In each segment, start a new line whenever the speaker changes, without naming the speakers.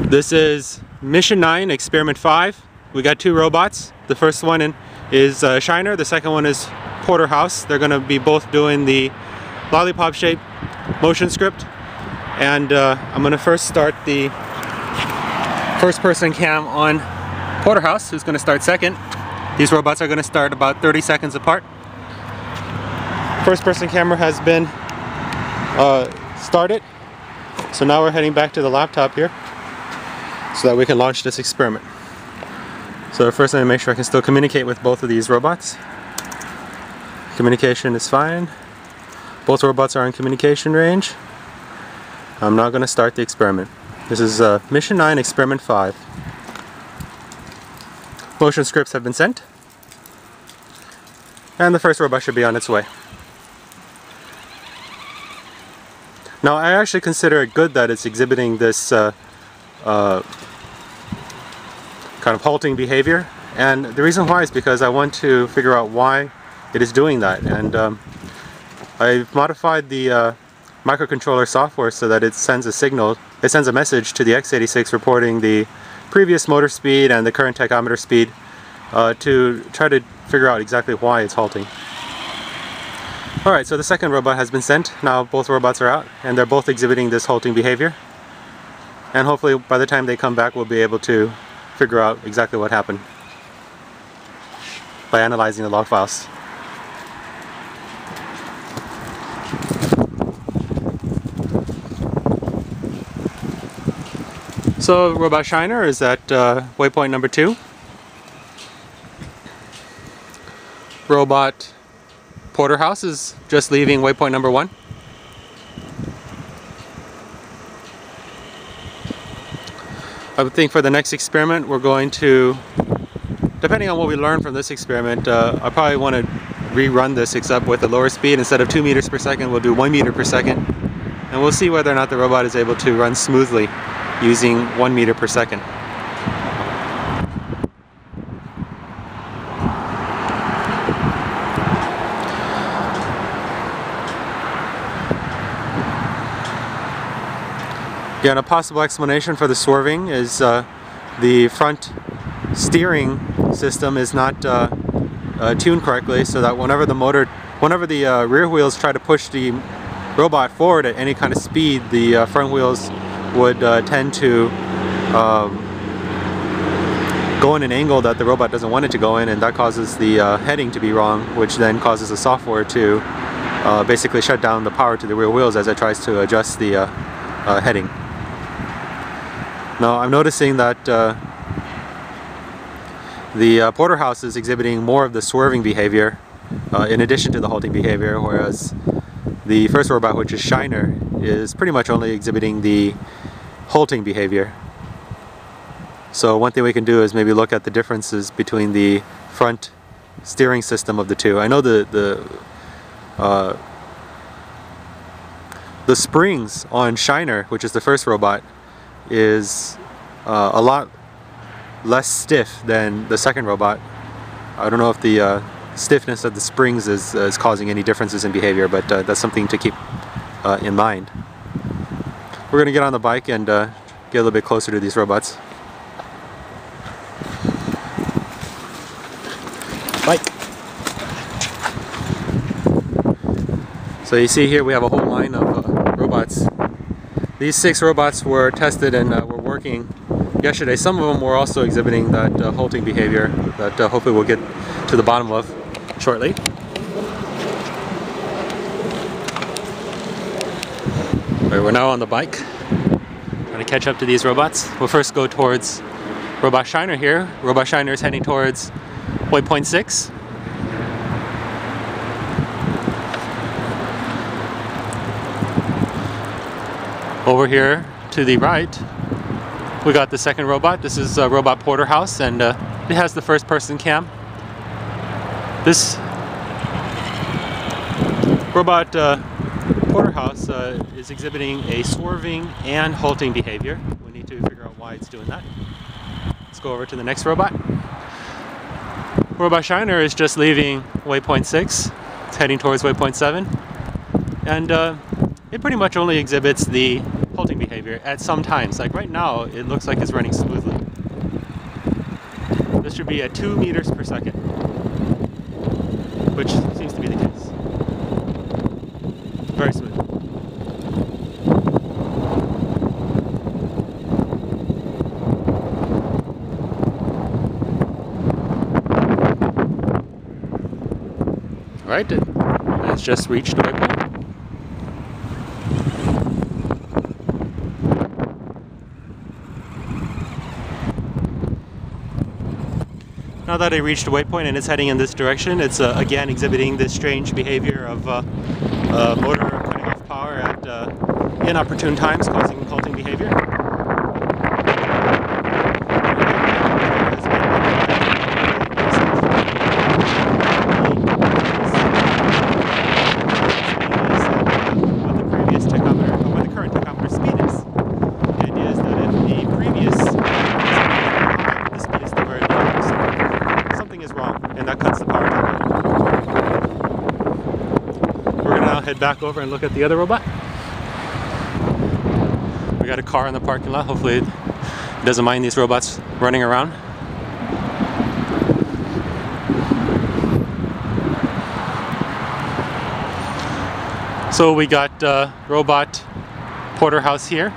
This is Mission 9, Experiment 5. We got two robots. The first one is Shiner, the second one is Porterhouse. They're going to be both doing the lollipop shape motion script. And I'm going to first start the first person cam on Porterhouse, who's going to start second. These robots are going to start about 30 seconds apart. First person camera has been started. So now we're heading back to the laptop here so that we can launch this experiment. So first I'm going to make sure I can still communicate with both of these robots. Communication is fine. Both robots are in communication range. I'm now going to start the experiment. This is Mission 9, Experiment 5. Motion scripts have been sent. And the first robot should be on its way. Now I actually consider it good that it's exhibiting this kind of halting behavior, and the reason why is because I want to figure out why it is doing that. And I've modified the microcontroller software so that it sends a signal, it sends a message to the x86 reporting the previous motor speed and the current tachometer speed to try to figure out exactly why it's halting. Alright, so the second robot has been sent. Now both robots are out and they're both exhibiting this halting behavior. And hopefully by the time they come back we'll be able to figure out exactly what happened by analyzing the log files. So robot Shiner is at waypoint number 2. Robot Porterhouse is just leaving waypoint number 1. I would think for the next experiment we're going to, depending on what we learn from this experiment, I probably want to rerun this except with a lower speed. Instead of 2 meters per second, we'll do 1 meter per second. And we'll see whether or not the robot is able to run smoothly using 1 meter per second. Again, a possible explanation for the swerving is the front steering system is not tuned correctly, so that whenever the rear wheels try to push the robot forward at any kind of speed, the front wheels would tend to go in an angle that the robot doesn't want it to go in, and that causes the heading to be wrong, which then causes the software to basically shut down the power to the rear wheels as it tries to adjust the heading. Now I'm noticing that the Porterhouse is exhibiting more of the swerving behavior in addition to the halting behavior, whereas the first robot, which is Shiner, is pretty much only exhibiting the halting behavior. So one thing we can do is maybe look at the differences between the front steering system of the two. I know the springs on Shiner, which is the first robot, is a lot less stiff than the second robot. I don't know if the stiffness of the springs is causing any differences in behavior, but that's something to keep in mind. We're going to get on the bike and get a little bit closer to these robots. Bike! So you see here we have a whole line of robots. These 6 robots were tested and were working yesterday. Some of them were also exhibiting that halting behavior that hopefully we'll get to the bottom of shortly. Right, we're now on the bike, trying to catch up to these robots. We'll first go towards robot Shiner here. Robot Shiner is heading towards waypoint 6. Over here to the right, we got the second robot. This is robot Porterhouse, and it has the first person cam. This robot Porterhouse is exhibiting a swerving and halting behavior. We need to figure out why it's doing that. Let's go over to the next robot. Robot Shiner is just leaving waypoint 6. It's heading towards waypoint 7. And it pretty much only exhibits the halting behavior at some times. Like right now, it looks like it's running smoothly. This should be at 2 meters per second, which seems to be the case. Very smooth. Alright, it's just reached the waypoint. Now that it reached a waypoint and it's heading in this direction, it's again exhibiting this strange behavior of motor cutting off power at inopportune times, causing halting behavior. What the current tachometer speed is. The idea is that if the previous the speed is still very low, something is wrong, and that cuts the power down. We're going to now head back over and look at the other robot. We got a car in the parking lot. Hopefully it doesn't mind these robots running around. So we got robot porterhouse here,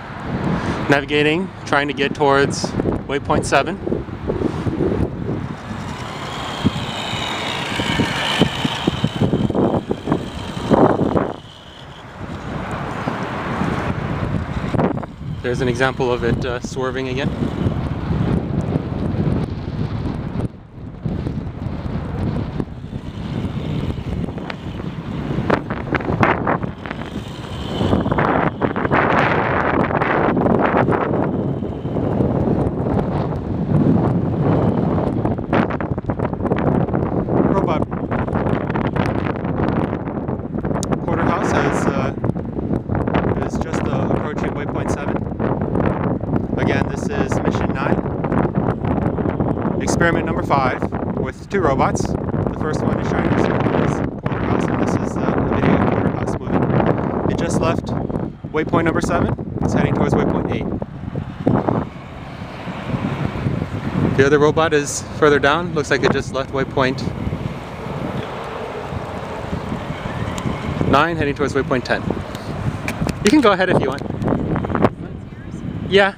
navigating, trying to get towards waypoint 7. There's an example of it swerving again. Robot porterhouse is just approaching waypoint 7. Again, this is mission 9, experiment number 5, with 2 robots. The first one is showing us porterhouse, and this is a video of porterhouse moving. It just left waypoint number 7. It's heading towards waypoint 8. The other robot is further down. Looks like it just left waypoint 9, heading towards waypoint 10. You can go ahead if you want. Yeah.